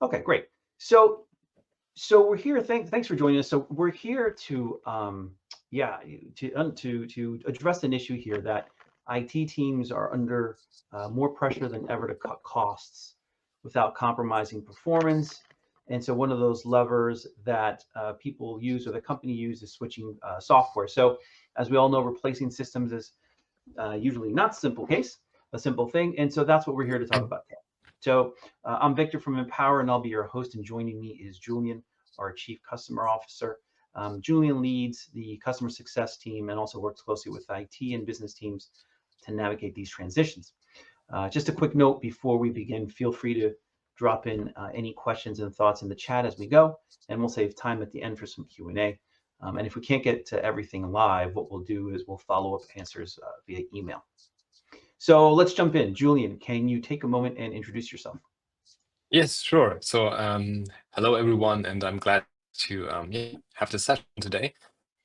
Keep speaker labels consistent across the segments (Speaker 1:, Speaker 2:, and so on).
Speaker 1: Okay, great. So we're here. Thanks for joining us. So we're here to yeah to address an issue here that IT teams are under more pressure than ever to cut costs without compromising performance. And so one of those levers that people use or the company use is switching software. So as we all know, replacing systems is usually not a simple thing. And so that's what we're here to talk about today. So I'm Victor from Empower, and I'll be your host. And joining me is Julian, our Chief Customer Officer. Julian leads the customer success team and also works closely with IT and business teams to navigate these transitions. Just a quick note before we begin, feel free to drop in any questions and thoughts in the chat as we go, and we'll save time at the end for some Q&A. And if we can't get to everything live, what we'll do is we'll follow up answers via email. So let's jump in. Julian, can you take a moment and introduce yourself?
Speaker 2: Yes, sure. So hello, everyone, and I'm glad to have this session today.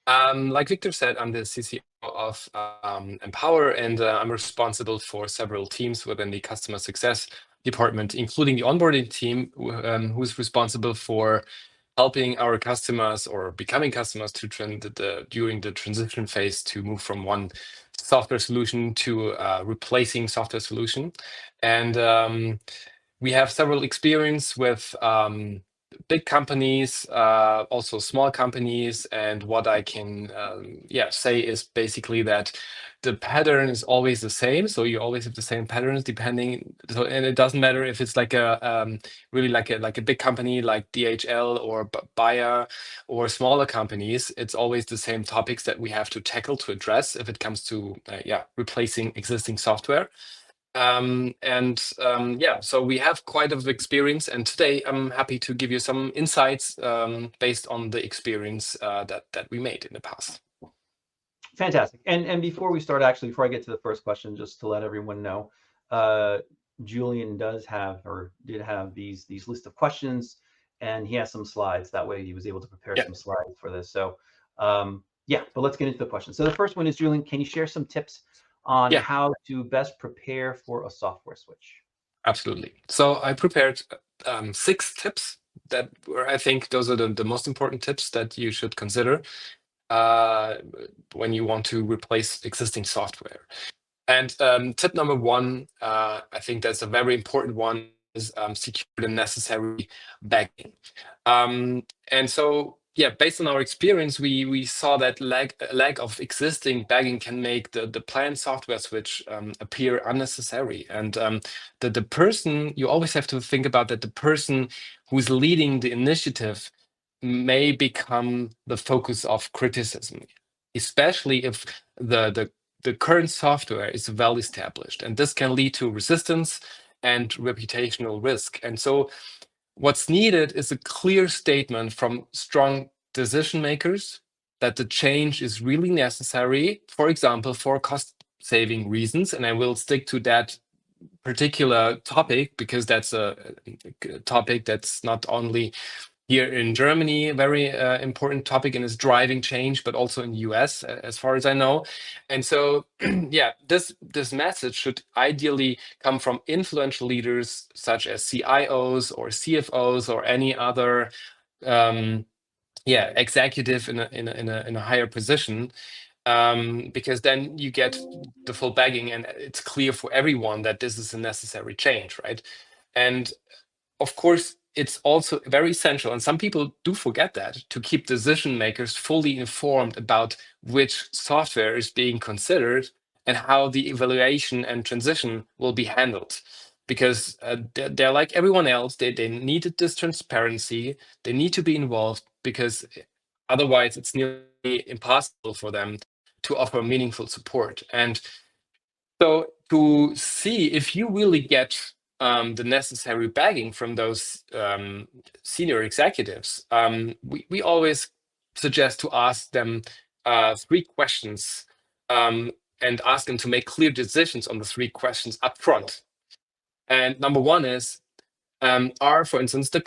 Speaker 2: Like Victor said, I'm the CCO of Empower, and I'm responsible for several teams within the customer success department, including the onboarding team, who's responsible for helping our customers or becoming customers to during the transition phase to move from one software solution to replacing software solution. And we have several experience with big companies, also small companies, and what I can say is basically that the pattern is always the same. So you always have the same patterns depending. So, and it doesn't matter if it's like a really like a big company like DHL or Bayer or smaller companies. It's always the same topics that we have to tackle to address if it comes to replacing existing software. So we have quite of experience, and today I'm happy to give you some insights based on the experience that we made in the past.
Speaker 1: Fantastic. And before we start, actually, before I get to the first question, just to let everyone know, Julian did have these list of questions, and he has some slides. That way he was able to prepare some slides for this. So but let's get into the question. So the first one is, Julian, can you share some tips on how to best prepare for a software switch?
Speaker 2: Absolutely. So I prepared 6 tips that were, I think those are the most important tips that you should consider when you want to replace existing software. And tip number 1, I think that's a very important one, is secure the necessary bagging. And so, based on our experience, we saw that lack of existing bagging can make the planned software switch appear unnecessary. And the person, you always have to think about that the person who's leading the initiative may become the focus of criticism, especially if the current software is well established, and this can lead to resistance and reputational risk. And so what's needed is a clear statement from strong decision makers that the change is really necessary, for example, for cost saving reasons. And I will stick to that particular topic because that's a topic that's not only here in Germany, a very important topic and is driving change, but also in the US, as far as I know. And so, this message should ideally come from influential leaders such as CIOs or CFOs or any other executive in a higher position, because then you get the full bagging and it's clear for everyone that this is a necessary change, right? And of course, it's also very essential, and some people do forget that, to keep decision makers fully informed about which software is being considered and how the evaluation and transition will be handled. Because they're like everyone else, they needed this transparency, they need to be involved, because otherwise it's nearly impossible for them to offer meaningful support. And so to see if you really get the necessary bagging from those senior executives, we always suggest to ask them 3 questions and ask them to make clear decisions on the 3 questions up front. And number 1 is, are, for instance, the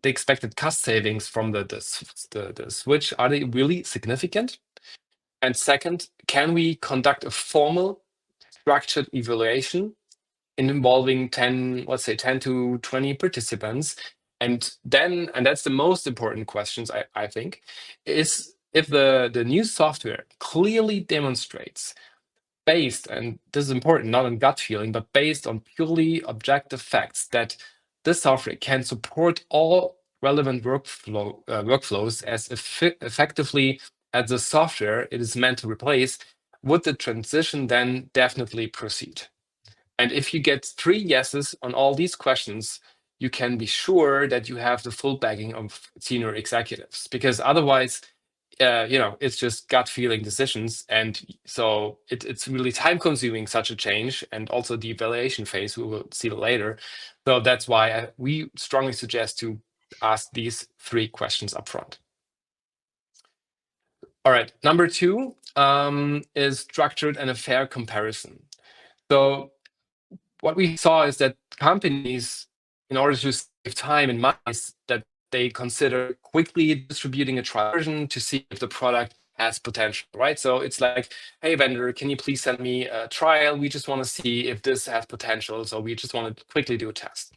Speaker 2: expected cost savings from the switch, are they really significant? And second, can we conduct a formal structured evaluation involving 10 to 20 participants? And that's the most important questions, I think, is if the new software clearly demonstrates, based, and this is important, not on gut feeling, but based on purely objective facts, that this software can support all relevant workflows as effectively as the software it is meant to replace, would the transition then definitely proceed? And if you get 3 yeses on all these questions, you can be sure that you have the full backing of senior executives, because otherwise, it's just gut feeling decisions. And so it's really time consuming, such a change, and also the evaluation phase, we will see later. So that's why we strongly suggest to ask these 3 questions up front. All right, number 2 is structured and a fair comparison. So what we saw is that companies, in order to save time and money, is that they consider quickly distributing a trial version to see if the product has potential, right? So it's like, hey, vendor, can you please send me a trial? We just want to see if this has potential. So we just want to quickly do a test.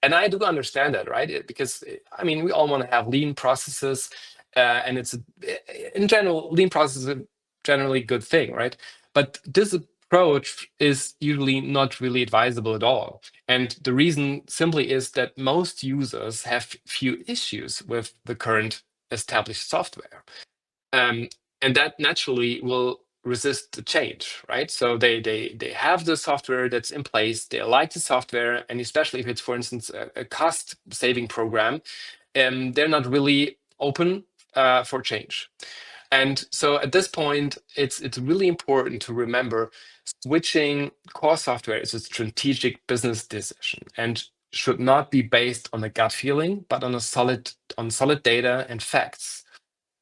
Speaker 2: And I do understand that, right? Because, I mean, we all want to have lean processes. And it's, in general, lean process is a generally good thing, right? But this approach is usually not really advisable at all. And the reason simply is that most users have few issues with the current established software. And that naturally will resist the change, right? So they have the software that's in place, they like the software, and especially if it's, for instance, a cost saving program, they're not really open for change. And so at this point, it's really important to remember switching core software is a strategic business decision and should not be based on a gut feeling, but on solid data and facts.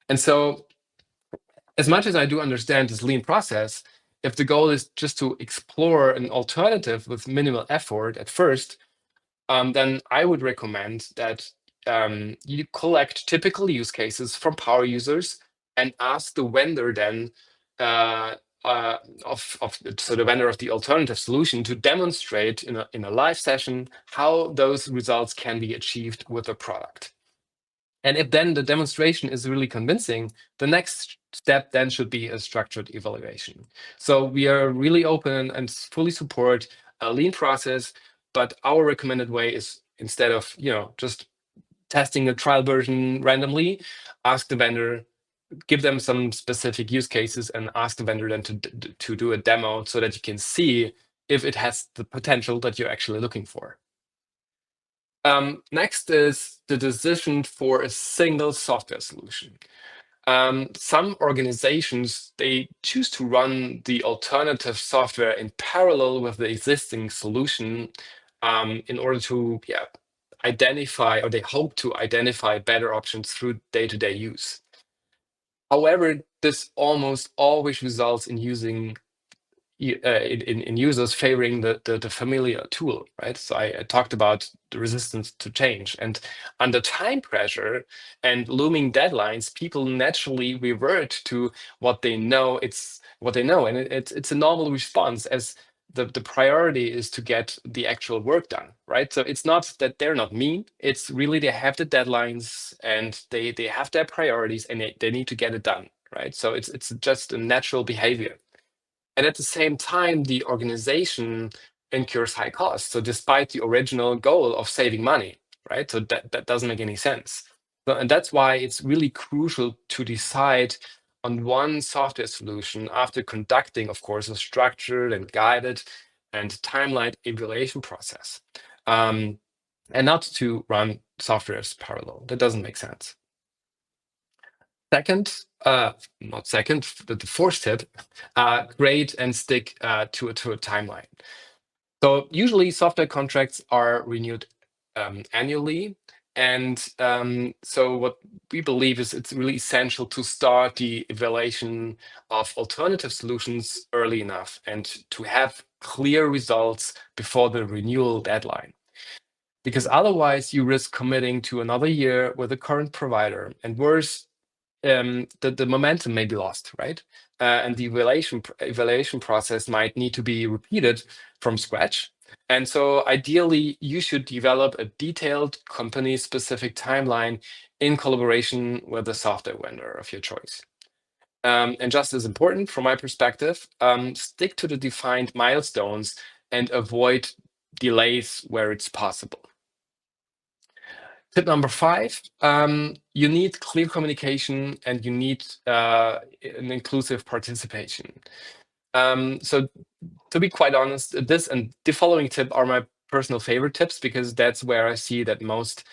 Speaker 2: And so, as much as I do understand this lean process, if the goal is just to explore an alternative with minimal effort at first, then I would recommend that you collect typical use cases from power users and ask the vendor then so the vendor of the alternative solution to demonstrate in a live session how those results can be achieved with a product. And if then the demonstration is really convincing, the next step then should be a structured evaluation. So we are really open and fully support a lean process, but our recommended way is, instead of just testing a trial version randomly, ask the vendor, give them some specific use cases, and ask the vendor then to do a demo so that you can see if it has the potential that you're actually looking for. Next is the decision for a single software solution. Some organizations, they choose to run the alternative software in parallel with the existing solution in order to identify, or they hope to identify, better options through day-to-day use. However, this almost always results in users favoring the familiar tool, right? So I talked about the resistance to change, and under time pressure and looming deadlines, people naturally revert to what they know. It's what they know, and it's a normal response, as the priority is to get the actual work done, right? So it's not that they're not mean, it's really they have the deadlines and they have their priorities, and they need to get it done, right? So it's just a natural behavior. And at the same time, the organization incurs high costs. So despite the original goal of saving money, right? So that doesn't make any sense. So, and that's why it's really crucial to decide on one software solution after conducting, of course, a structured and guided and timeline evaluation process. And not to run softwares parallel. That doesn't make sense. Second, not second, the fourth tip, create and stick to a timeline. So usually software contracts are renewed annually. And so what we believe is it's really essential to start the evaluation of alternative solutions early enough and to have clear results before the renewal deadline. Because otherwise you risk committing to another year with the current provider, and worse, the momentum may be lost, right? And the evaluation process might need to be repeated from scratch. And so ideally, you should develop a detailed company-specific timeline in collaboration with a software vendor of your choice. And just as important from my perspective, stick to the defined milestones and avoid delays where it's possible. Tip number 5, you need clear communication and you need an inclusive participation. So to be quite honest, this and the following tip are my personal favorite tips because that's where I see that most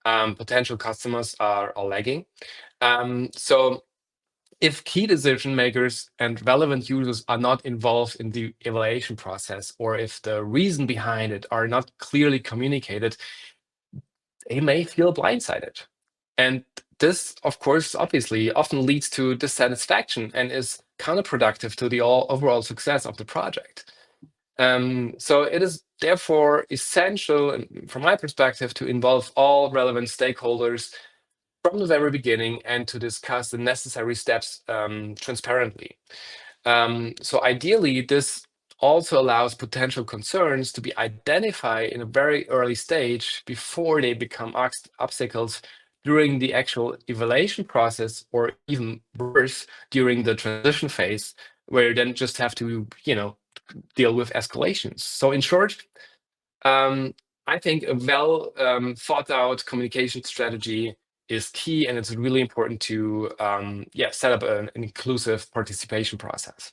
Speaker 2: potential customers are lagging. So if key decision makers and relevant users are not involved in the evaluation process, or if the reason behind it are not clearly communicated, they may feel blindsided. And this, of course, obviously often leads to dissatisfaction and is counterproductive to the overall success of the project. So it is therefore essential, from my perspective, to involve all relevant stakeholders from the very beginning and to discuss the necessary steps transparently. So ideally, this also allows potential concerns to be identified in a very early stage before they become obstacles during the actual evaluation process, or even worse, during the transition phase, where you then just have to, deal with escalations. So in short, I think a well thought out communication strategy is key, and it's really important to set up an inclusive participation process.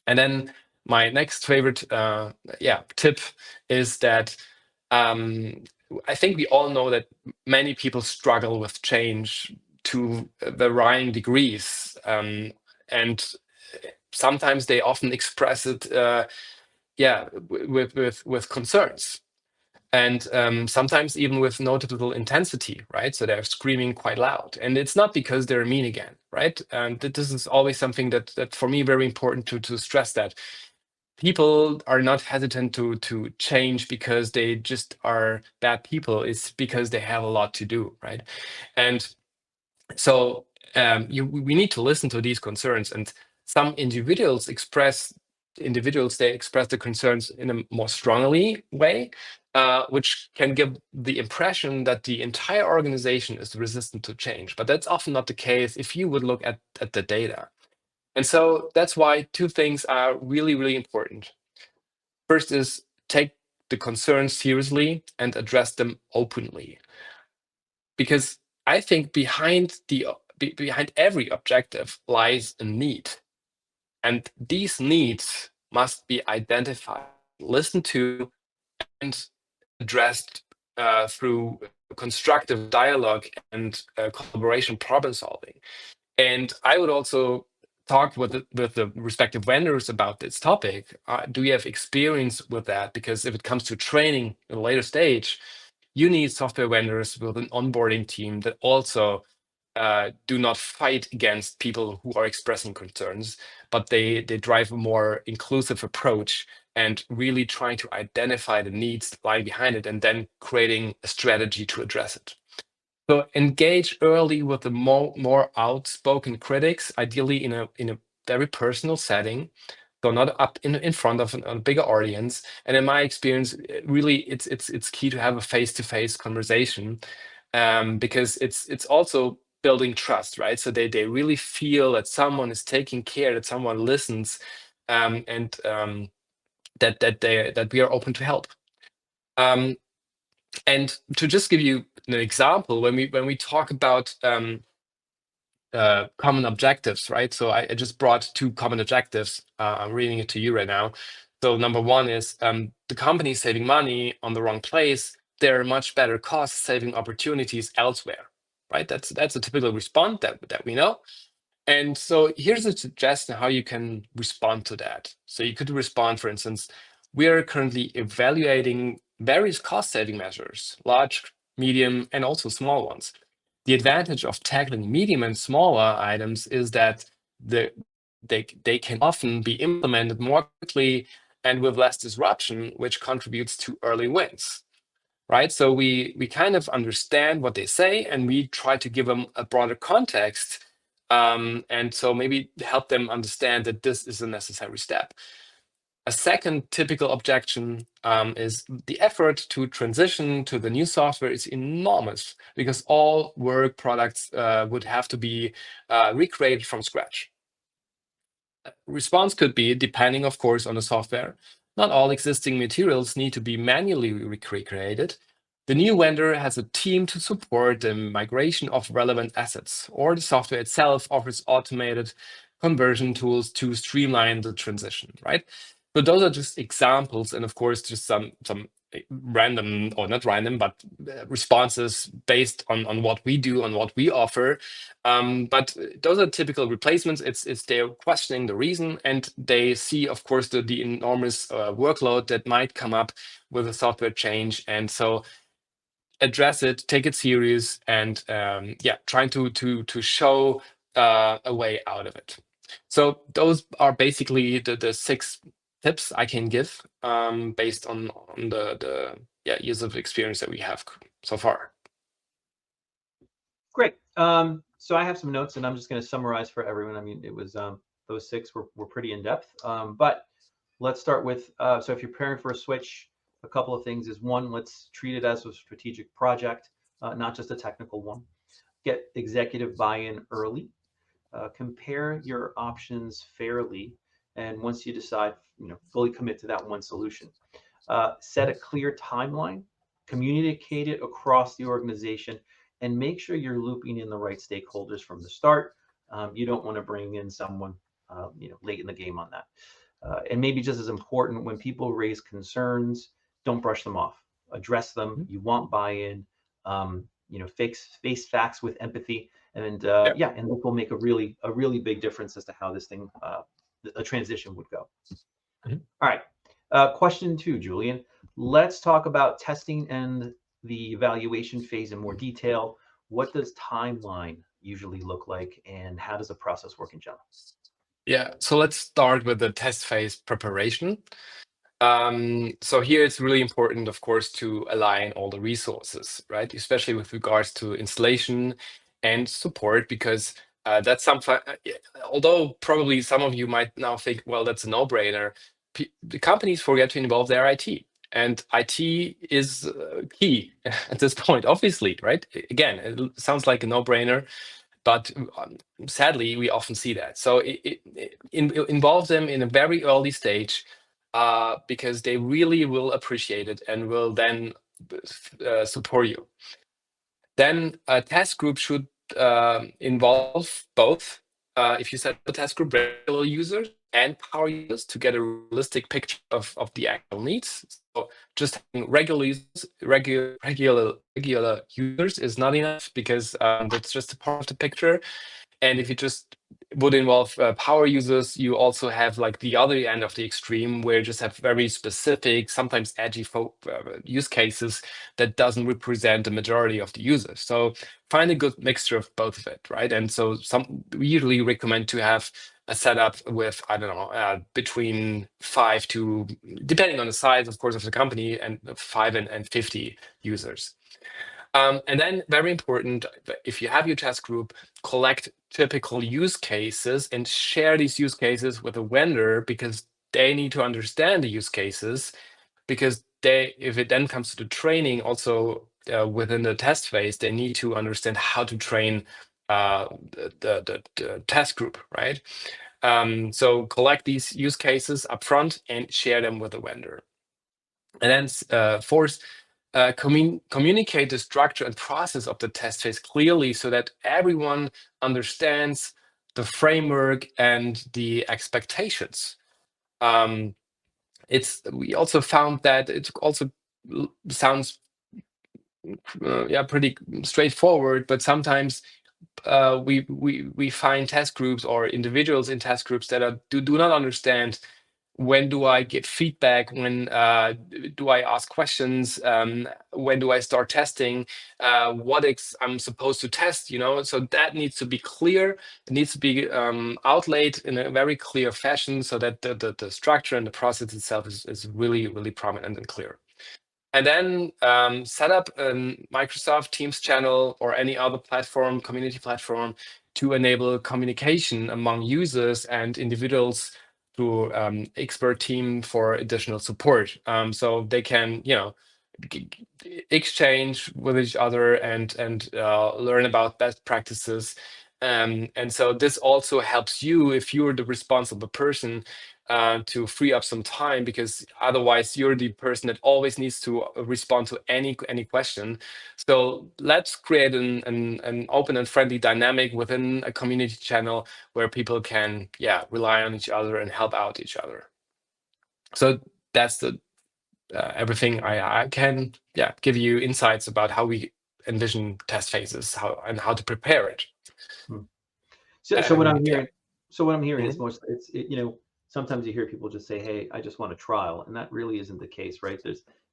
Speaker 2: And then my next favorite tip is that I think we all know that many people struggle with change to varying degrees, and sometimes they often express it with concerns, and sometimes even with notable intensity, right? So they're screaming quite loud, and it's not because they're mean again, right? And this is always something that for me very important to stress, that people are not hesitant to change because they just are bad people. It's because they have a lot to do, right? And so we need to listen to these concerns, and some individuals they express the concerns in a more strongly way, which can give the impression that the entire organization is resistant to change. But that's often not the case if you would look at the data. And so that's why two things are really, really important. First is take the concerns seriously and address them openly. Because I think behind every objective lies a need. And these needs must be identified, listened to, and addressed through constructive dialogue and collaboration problem solving. And I would also talk with the respective vendors about this topic. Do you have experience with that? Because if it comes to training at a later stage, you need software vendors with an onboarding team that also do not fight against people who are expressing concerns, but they drive a more inclusive approach and really trying to identify the needs lying behind it and then creating a strategy to address it. So engage early with the more outspoken critics, ideally in a very personal setting, so not up in front of a bigger audience. And in my experience, really, it's key to have a face-to-face conversation, because it's also building trust, right? So they really feel that someone is taking care, that someone listens, and that we are open to help. And to just give you an example, when we talk about common objectives, right? So I just brought two common objectives. I'm reading it to you right now. So number one is the company is saving money on the wrong place. There are much better cost-saving opportunities elsewhere, right? That's a typical response that we know. And so here's a suggestion how you can respond to that. So you could respond, for instance, we are currently evaluating various cost-saving measures, large, medium, and also small ones. The advantage of tackling medium and smaller items is that they can often be implemented more quickly and with less disruption, which contributes to early wins, right? So we kind of understand what they say and we try to give them a broader context, and so maybe help them understand that this is a necessary step. A second typical objection is the effort to transition to the new software is enormous because all work products would have to be recreated from scratch. Response could be, depending, of course, on the software, not all existing materials need to be manually recreated. The new vendor has a team to support the migration of relevant assets, or the software itself offers automated conversion tools to streamline the transition, right? So those are just examples, and of course, just some random, or not random, but responses based on what we do, on what we offer. But those are typical replacements. It's they're questioning the reason, and they see, of course, the enormous workload that might come up with a software change, and so address it, take it serious, and trying to show a way out of it. So those are basically the 6 tips I can give based on the years of experience that we have so far.
Speaker 1: Great. So I have some notes, and I'm just going to summarize for everyone. I mean, it was those 6 were pretty in depth, but let's start with so if you're preparing for a switch, a couple of things is, one, let's treat it as a strategic project, not just a technical one. Get executive buy-in early. Compare your options fairly, and once you decide, fully commit to that one solution. Set a clear timeline, communicate it across the organization, and make sure you're looping in the right stakeholders from the start. You don't want to bring in someone late in the game on that. And maybe just as important, when people raise concerns, don't brush them off. Address them. You want buy-in. Face facts with empathy, and and this will make a really big difference as to how this thing, a transition would go. All right. Question 2, Julian. Let's talk about testing and the evaluation phase in more detail. What does timeline usually look like, and how does the process work in general?
Speaker 2: Yeah, so let's start with the test phase preparation. So here it's really important, of course, to align all the resources, right? Especially with regards to installation and support, because that's something, although probably some of you might now think, well, that's a no-brainer. The companies forget to involve their IT, and IT is key at this point, obviously, right? Again, it sounds like a no-brainer, but sadly, we often see that. So it involves them in a very early stage, because they really will appreciate it and will then support you. Then a task group should involve both, if you set up a task group, regular users and power users to get a realistic picture of the actual needs. So just having regular users is not enough, because that's just a part of the picture. And if you just would involve power users, you also have like the other end of the extreme, where you just have very specific, sometimes edgy use cases that doesn't represent the majority of the users. So find a good mixture of both of it, right? And so we usually recommend to have a setup with, I don't know, between 5 to, depending on the size, of course, of the company, and 5 and 50 users. And then, very important, if you have your task group, collect typical use cases and share these use cases with a vendor, because they need to understand the use cases, because if it then comes to the training, also within the test phase, they need to understand how to train the task group, right? So collect these use cases upfront and share them with the vendor. And then communicate the structure and process of the test phase clearly, so that everyone understands the framework and the expectations. We also found that it also sounds pretty straightforward, but sometimes we find test groups or individuals in test groups that do not understand, when do I get feedback, when do I ask questions, when do I start testing, what I'm supposed to test, so that needs to be clear. It needs to be outlaid in a very clear fashion, so that the structure and the process itself is really, really prominent and clear. And then set up a Microsoft Teams channel or any other platform, community platform, to enable communication among users and individuals expert team for additional support. So they can, exchange with each other and learn about best practices. And so this also helps you if you're the responsible person to free up some time, because otherwise you're the person that always needs to respond to any question. So let's create an open and friendly dynamic within a community channel where people can rely on each other and help out each other. So that's the everything I can give you insights about how we envision test phases, how to prepare it.
Speaker 1: So what I'm hearing,
Speaker 2: Mhm.
Speaker 1: is most sometimes you hear people just say, "Hey, I just want a trial," and that really isn't the case, right?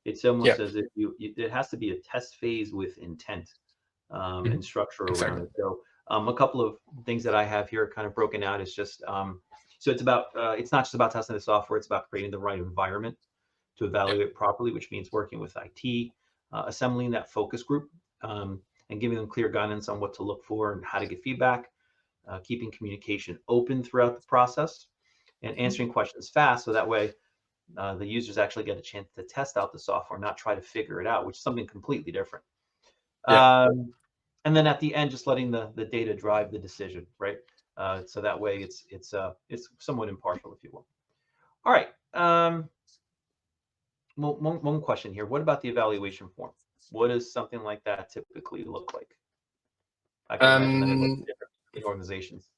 Speaker 1: It's almost as if it has to be a test phase with intent and structure around
Speaker 2: Exactly.
Speaker 1: it. So a couple of things that I have here kind of broken out is just so it's about it's not just about testing the software; it's about creating the right environment to evaluate properly, which means working with IT, assembling that focus group, and giving them clear guidance on what to look for and how to get feedback, keeping communication open throughout the process, and answering questions fast, so that way the users actually get a chance to test out the software, not try to figure it out, which is something completely different. And then at the end, just letting the data drive the decision, right? So that way it's somewhat impartial, if you will. All right. One question here. What about the evaluation form? What does something like that typically look like? I can imagine that it looks different in organizations.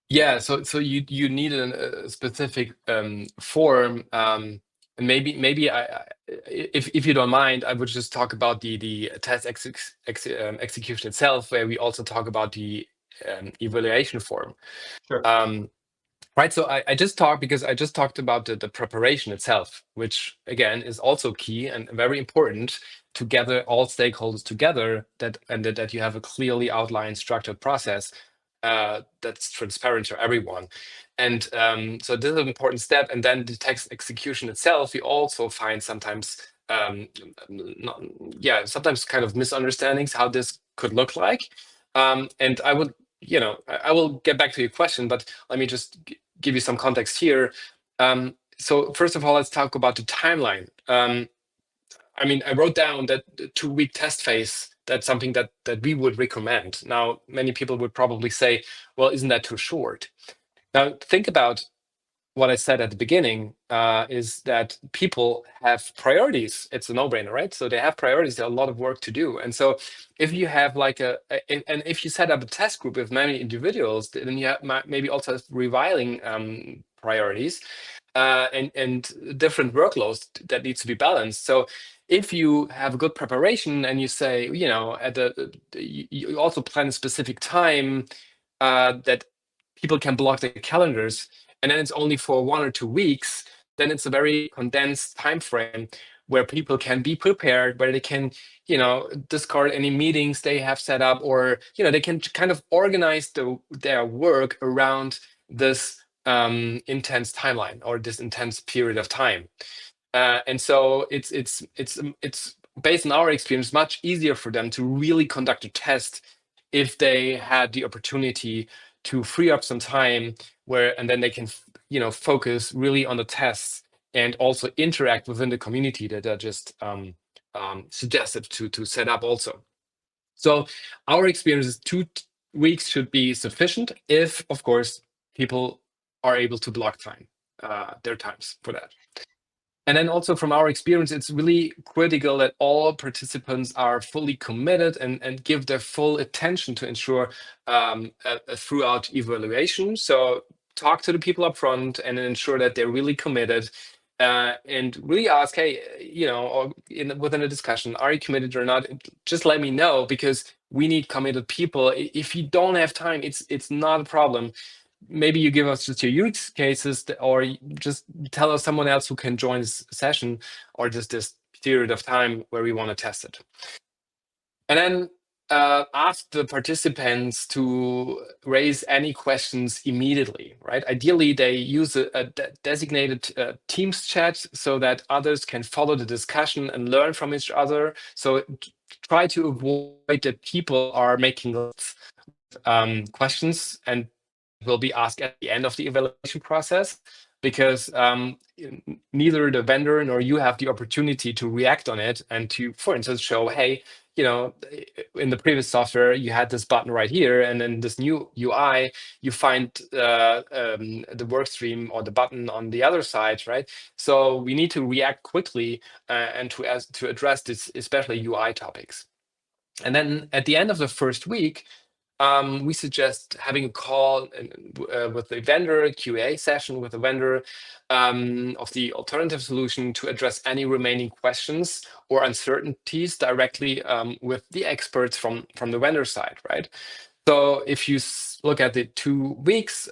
Speaker 2: Yeah, so you need a specific form, and maybe if you don't mind, I would just talk about the test execution itself, where we also talk about the evaluation form.
Speaker 1: Sure.
Speaker 2: Right, so I just talked because I just talked about the preparation itself, which again is also key and very important to gather all stakeholders together, that you have a clearly outlined, structured process that's transparent to everyone. And so this is an important step. And then the text execution itself, you also find sometimes, not, sometimes kind of misunderstandings how this could look like. And I would, I will get back to your question, but let me just give you some context here. So first of all, let's talk about the timeline. I wrote down that the 2-week test phase, that's something that we would recommend. Now, many people would probably say, well, isn't that too short? Now, think about what I said at the beginning, is that people have priorities. It's a no-brainer, right? So they have priorities, a lot of work to do. And so if you have and if you set up a test group with many individuals, then you have maybe also have reviling priorities, and different workloads that needs to be balanced. So if you have a good preparation and you say, you also plan a specific time that people can block their calendars, and then it's only for 1 or 2 weeks, then it's a very condensed time frame where people can be prepared, where they can, discard any meetings they have set up, or they can kind of organize their work around this intense timeline or this intense period of time. And so it's based on our experience much easier for them to really conduct a test if they had the opportunity to free up some time and then they can focus really on the tests and also interact within the community that are just suggested to set up also. So our experience is 2 weeks should be sufficient if, of course, people are able to block their times for that. And then also from our experience, it's really critical that all participants are fully committed and give their full attention to ensure a throughout evaluation. So talk to the people up front and ensure that they're really committed, and really ask, hey, or within a discussion, are you committed or not? Just let me know, because we need committed people. If you don't have time, it's not a problem. Maybe you give us just your use cases, or just tell us someone else who can join this session, or just this period of time where we want to test it. And then ask the participants to raise any questions immediately, right? Ideally, they use a designated Teams chat so that others can follow the discussion and learn from each other. So try to avoid that people are making questions and will be asked at the end of the evaluation process, because neither the vendor nor you have the opportunity to react on it and to, for instance, show, hey, in the previous software, you had this button right here, and in this new UI, you find the work stream or the button on the other side, right? So we need to react quickly and to address this, especially UI topics. And then at the end of the first week, we suggest having a call with the vendor, a QA session with the vendor of the alternative solution to address any remaining questions or uncertainties directly with the experts from the vendor side, right? So if you look at the 2 weeks,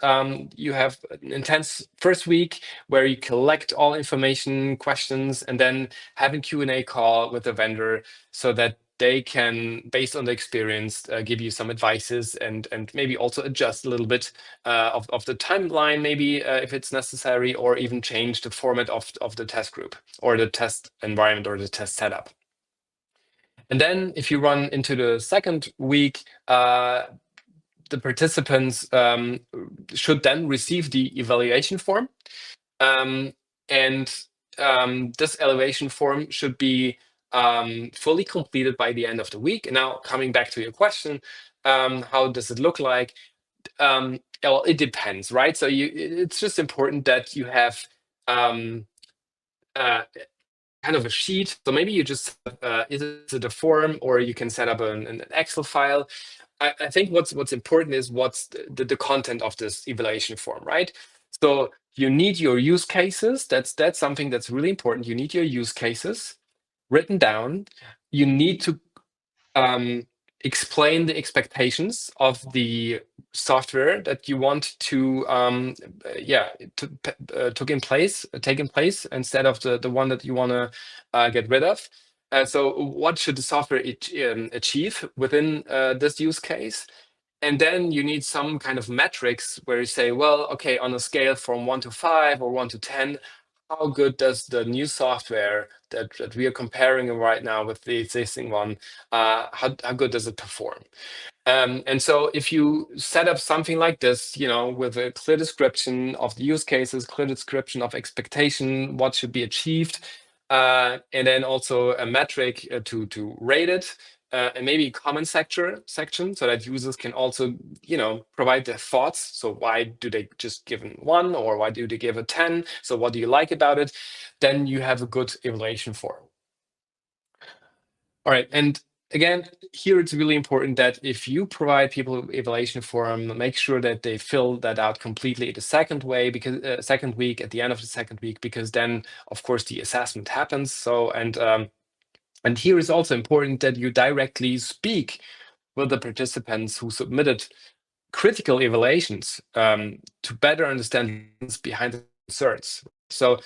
Speaker 2: you have an intense first week where you collect all information, questions, and then have a Q&A call with the vendor so that they can, based on the experience, give you some advices and maybe also adjust a little bit of the timeline, maybe if it's necessary, or even change the format of the test group or the test environment or the test setup. And then if you run into the second week, the participants should then receive the evaluation form. And this evaluation form should be fully completed by the end of the week. And now coming back to your question, how does it look like? Well, it depends, right? So it's just important that you have kind of a sheet. So maybe you just is it a form, or you can set up an Excel file. I think what's important is what's the content of this evaluation form, right? So you need your use cases. That's something that's really important. You need your use cases written down. You need to explain the expectations of the software that you want to take in place instead of the one that you want to get rid of. So what should the software achieve within this use case? And then you need some kind of metrics where you say, well, okay, on a scale from 1 to 5 or 1 to 10, how good does the new software that we are comparing right now with the existing one, how good does it perform? And so if you set up something like this, with a clear description of the use cases, clear description of expectation, what should be achieved, and then also a metric to rate it, and maybe a comment section so that users can also, provide their thoughts. So why do they just give it 1, or why do they give it 10? So what do you like about it? Then you have a good evaluation form. All right, and again, here it's really important that if you provide people evaluation form, make sure that they fill that out completely the second week, at the end of the second week, because then, of course, the assessment happens. So and here is also important that you directly speak with the participants who submitted critical evaluations to better understand behind the concerns. So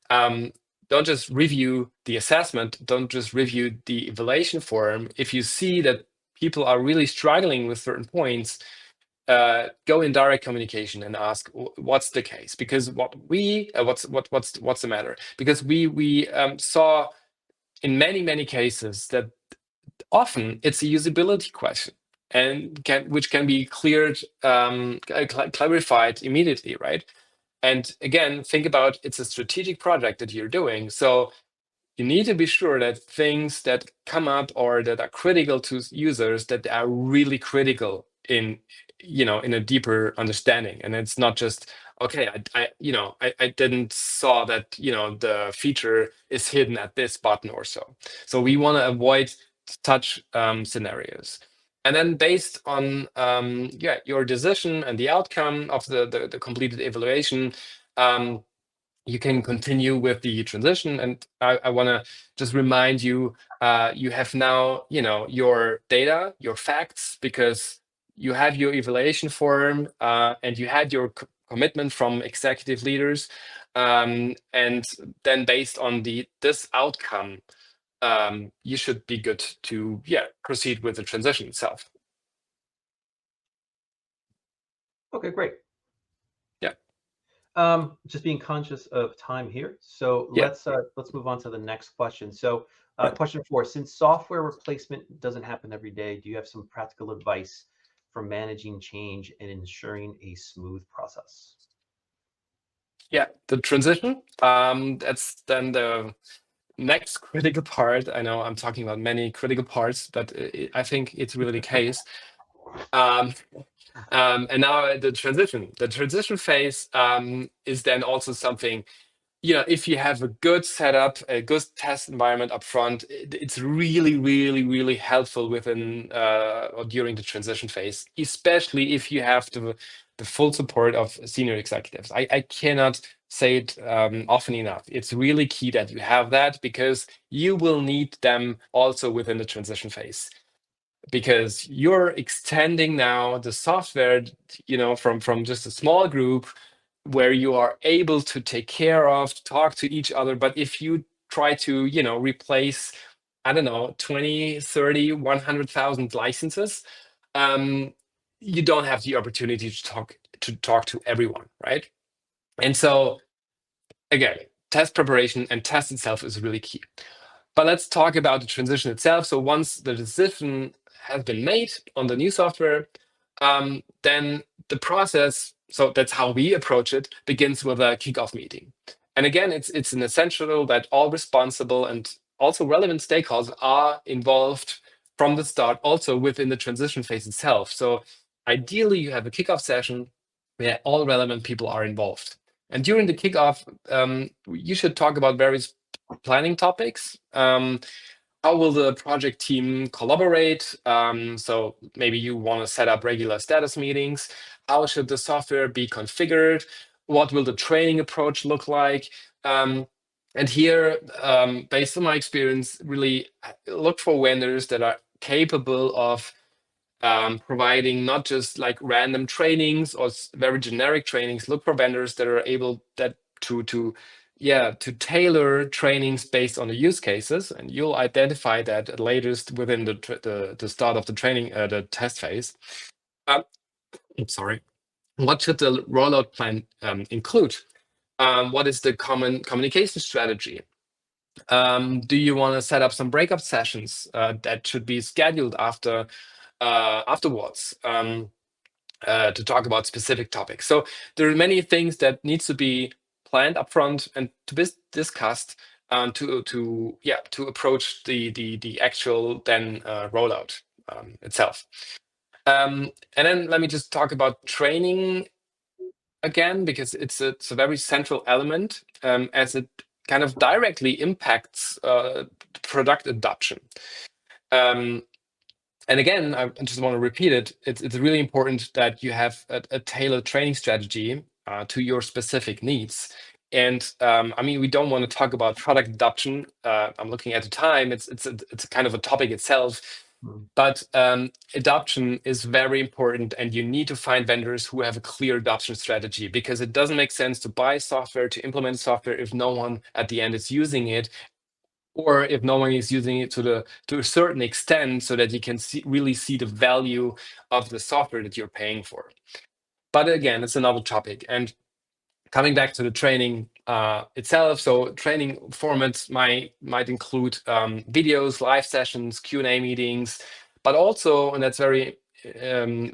Speaker 2: don't just review the assessment, don't just review the evaluation form. If you see that people are really struggling with certain points, go in direct communication and ask what's the case, because what's the matter? Because we saw in many cases that often it's a usability question, and which can be clarified immediately, right? And again, think about, it's a strategic project that you're doing. So you need to be sure that things that come up or that are critical to users, that they are really critical in a deeper understanding. And it's not just, okay, I didn't saw that, the feature is hidden at this button or so. So we want to avoid such scenarios. And then based on your decision and the outcome of the completed evaluation, you can continue with the transition. And I want to just remind you, you have now, your data, your facts, because you have your evaluation form and you had your commitment from executive leaders. And then based on this outcome, you should be good to proceed with the transition itself.
Speaker 1: Okay, great.
Speaker 2: Yeah.
Speaker 1: Just being conscious of time here. So
Speaker 2: Yeah.
Speaker 1: let's move on to the next question. So question 4, since software replacement doesn't happen every day, do you have some practical advice for managing change and ensuring a smooth process?
Speaker 2: Yeah, the transition. That's then the next critical part. I know I'm talking about many critical parts, but I think it's really the case. Um, and now the transition. The transition phase is then also something, if you have a good setup, a good test environment up front, it's really, really, really helpful within or during the transition phase, especially if you have the full support of senior executives. I cannot say it often enough. It's really key that you have that, because you will need them also within the transition phase, because you're extending now the software, from just a small group where you are able to take care of, talk to each other. But if you try to, replace, I don't know, 20, 30, 100,000 licenses, um, you don't have the opportunity to talk to everyone, right? And so again, test preparation and test itself is really key. But let's talk about the transition itself. So once the decision has been made on the new software, then the process, so that's how we approach it, begins with a kickoff meeting. And again, it's an essential that all responsible and also relevant stakeholders are involved from the start, also within the transition phase itself. So ideally, you have a kickoff session where all relevant people are involved. And during the kickoff, you should talk about various planning topics. How will the project team collaborate? So maybe you want to set up regular status meetings. How should the software be configured? What will the training approach look like? And here, based on my experience, really look for vendors that are capable of providing not just like random trainings or very generic trainings. Look for vendors that are able to tailor trainings based on the use cases, and you'll identify that at latest within the start of the training, the test phase. I'm sorry. What should the rollout plan include? What is the common communication strategy? Do you want to set up some breakup sessions that should be scheduled afterwards to talk about specific topics? So there are many things that needs to be planned upfront and to be discussed to approach the actual then rollout itself. And then let me just talk about training again, because it's a very central element, as it kind of directly impacts product adoption. And again, I just want to repeat it. It's really important that you have a tailored training strategy to your specific needs. And I mean, we don't want to talk about product adoption. I'm looking at the time. It's a kind of a topic itself. But adoption is very important, and you need to find vendors who have a clear adoption strategy, because it doesn't make sense to buy software, to implement software if no one at the end is using it, or if no one is using it to a certain extent so that you can really see the value of the software that you're paying for. But again, it's another topic. And coming back to the training itself, so training formats might include videos, live sessions, Q&A meetings, but also, and that's very,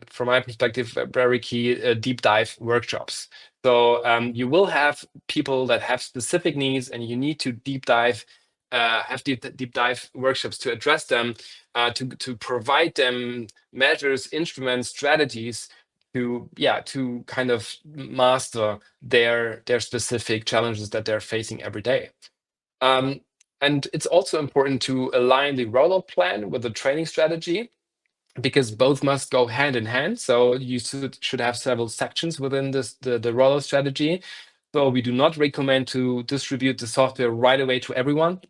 Speaker 2: from my perspective, very key, deep dive workshops. So you will have people that have specific needs, and you need to have deep dive workshops to address them, to provide them measures, instruments, strategies to kind of master their specific challenges that they're facing every day. And it's also important to align the rollout plan with the training strategy, because both must go hand in hand. So you should have several sections within the rollout strategy. So we do not recommend to distribute the software right away to everyone,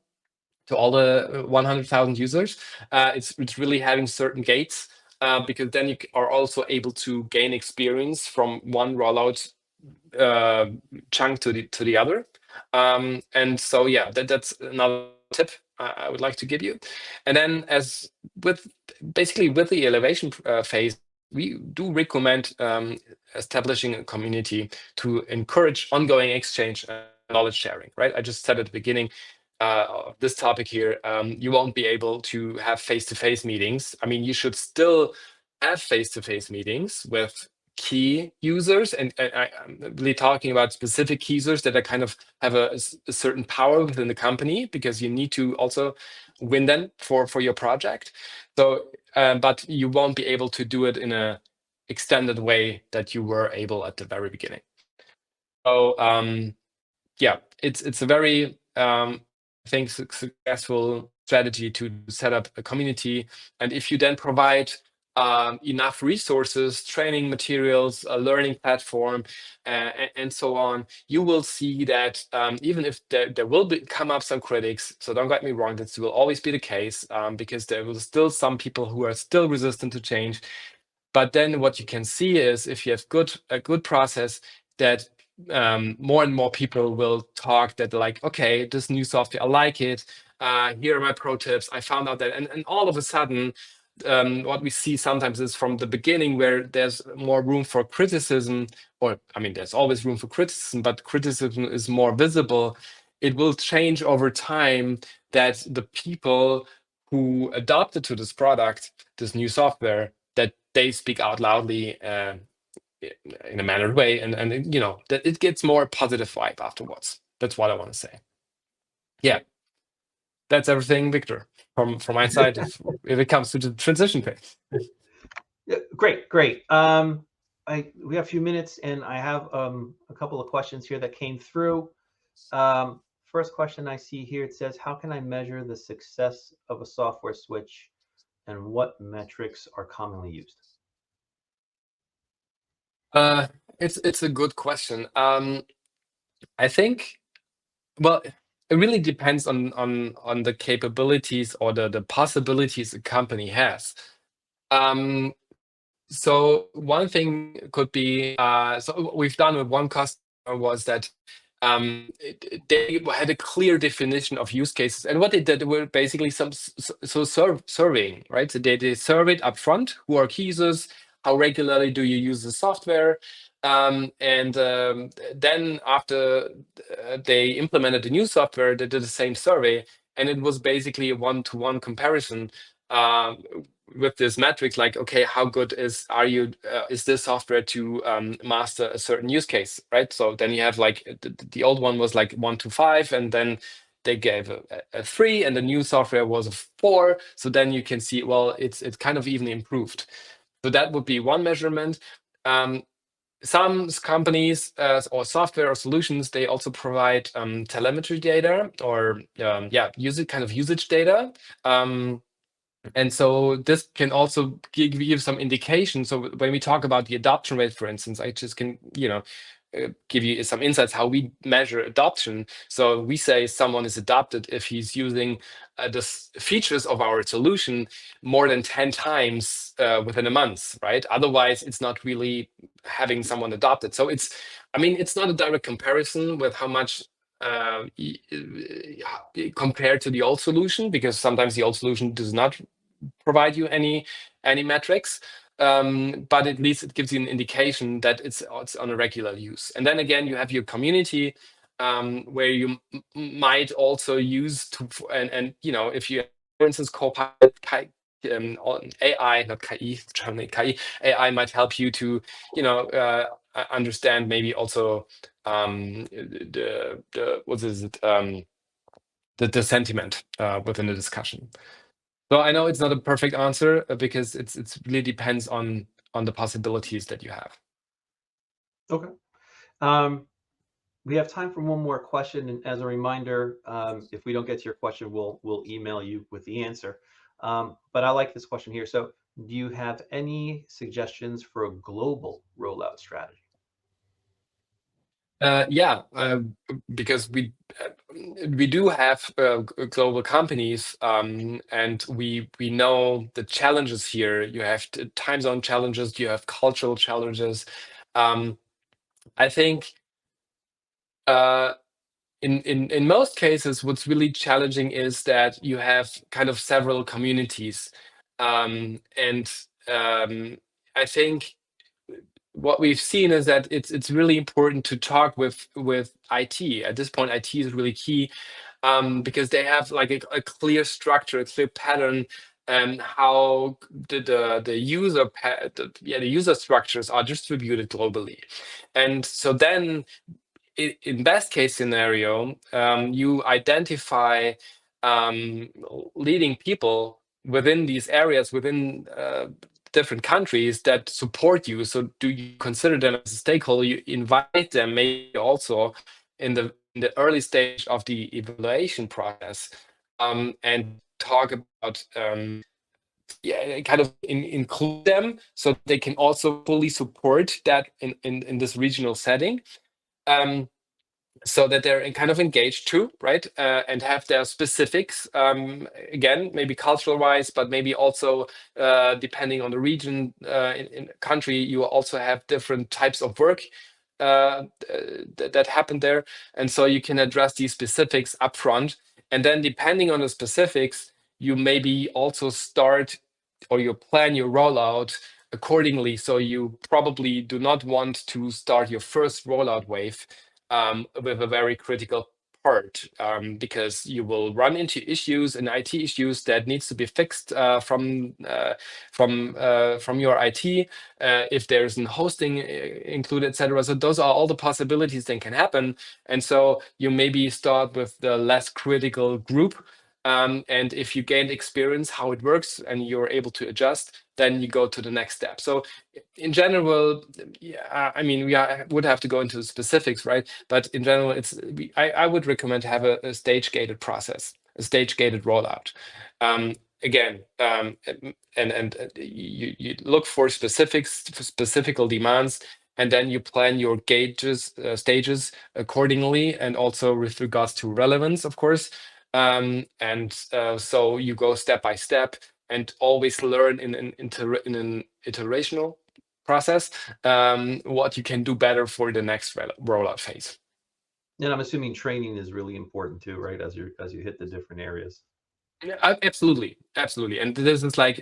Speaker 2: to all the 100,000 users. It's really having certain gates, because then you are also able to gain experience from one rollout chunk to the other. And so that's another tip I would like to give you. And then as with the elevation phase, we do recommend establishing a community to encourage ongoing exchange and knowledge sharing, right? I just said at the beginning of this topic here, you won't be able to have face-to-face meetings. I mean, you should still have face-to-face meetings with key users, and I'm really talking about specific key users that are kind of have a certain power within the company, because you need to also win them for your project. So, but you won't be able to do it in a extended way that you were able at the very beginning. So yeah, it's a very I think successful strategy to set up a community, and if you then provide enough resources, training materials, a learning platform, and so on, you will see that even if there will come up some critics, so don't get me wrong, this will always be the case, because there will still some people who are still resistant to change. But then what you can see is, if you have a good process, that more and more people will talk that like, okay, this new software, I like it. Here are my pro tips. I found out that, and all of a sudden, what we see sometimes is from the beginning where there's more room for criticism, or I mean, there's always room for criticism, but criticism is more visible. It will change over time that the people who adopted to this product, this new software, that they speak out loudly in a mannered way, and you know, that it gets more positive vibe afterwards. That's what I want to say. Yeah, that's everything, Victor, from my side. If it comes to the transition phase.
Speaker 1: Yeah, great. We have a few minutes, and I have a couple of questions here that came through. First question I see here, it says, how can I measure the success of a software switch, and what metrics are commonly used?
Speaker 2: It's a good question. I think, well, it really depends on the capabilities or the possibilities a company has. So one thing could be, so what we've done with one customer was that they had a clear definition of use cases, and what they did were basically surveying, right? So they surveyed upfront, who are key users, how regularly do you use the software, and then after they implemented the new software, they did the same survey, and it was basically a one-to-one comparison. With this metrics, like, okay, how good is this software to master a certain use case, right? So then you have like the old one was like 1 to 5, and then they gave a 3, and the new software was a 4. So then you can see, well, it's kind of even improved. So that would be one measurement. Some companies or software or solutions, they also provide telemetry data, or usage data. And so this can also give some indication. So when we talk about the adoption rate, for instance, I just can, give you some insights how we measure adoption. So we say someone is adopted if he's using the features of our solution more than 10 times within a month, right? Otherwise, it's not really having someone adopted. So it's not a direct comparison with how much compared to the old solution, because sometimes the old solution does not provide you any metrics, but at least it gives you an indication that it's on a regular use. And then again, you have your community, where you might also use and if you, for instance, Copilot, on AI, not KI, German KI, AI might help you to understand maybe also the sentiment within the discussion. So I know it's not a perfect answer, because it's really depends on the possibilities that you have.
Speaker 1: Okay. We have time for one more question, and as a reminder, if we don't get to your question, we'll email you with the answer. But I like this question here. So, do you have any suggestions for a global rollout strategy?
Speaker 2: Because we do have global companies, and we know the challenges here. You have time zone challenges, you have cultural challenges. I think in most cases, what's really challenging is that you have kind of several communities, and I think what we've seen is that it's really important to talk with IT. At this point, IT is really key, because they have like a clear structure, a clear pattern, and how the user structures are distributed globally. And so then in best case scenario, you identify leading people within these areas, within different countries that support you. So do you consider them as a stakeholder? You invite them maybe also in the early stage of the evaluation process, and talk about kind of include them so they can also fully support that in this regional setting. So that they're kind of engaged too, right? And have their specifics, again, maybe cultural wise, but maybe also depending on the region, in country, you also have different types of work that happen there. And so you can address these specifics upfront. And then depending on the specifics, you maybe also start or you plan your rollout accordingly. So you probably do not want to start your first rollout wave with a very critical part, because you will run into issues and IT issues that needs to be fixed from your IT, if there's an hosting included, etc. So those are all the possibilities that can happen. And so you maybe start with the less critical group. And if you gained experience how it works and you're able to adjust, then you go to the next step. So in general, yeah, I mean, would have to go into the specifics, right? But in general, I would recommend to have a stage-gated process, a stage-gated rollout. Again, and you look for specifics, specific demands, and then you plan your stages accordingly, and also with regards to relevance, of course. So you go step by step and always learn in an iterational process what you can do better for the next rollout phase.
Speaker 1: And I'm assuming training is really important too, right? As you hit the different areas.
Speaker 2: Yeah, absolutely. And this is like,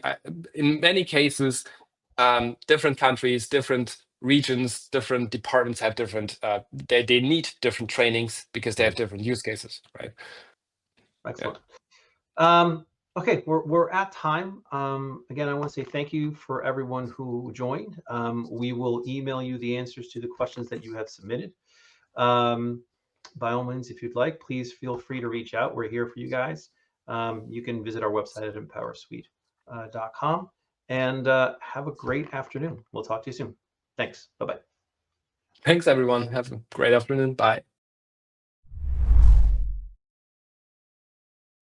Speaker 2: in many cases, different countries, different regions, different departments have different, they need different trainings because they have different use cases, right?
Speaker 1: Excellent. Okay, we're at time. Again, I want to say thank you for everyone who joined. We will email you the answers to the questions that you have submitted. By all means, if you'd like, please feel free to reach out. We're here for you guys. You can visit our website at empowersuite.com, and have a great afternoon. We'll talk to you soon. Thanks. Bye-bye.
Speaker 2: Thanks, everyone. Have a great afternoon. Bye.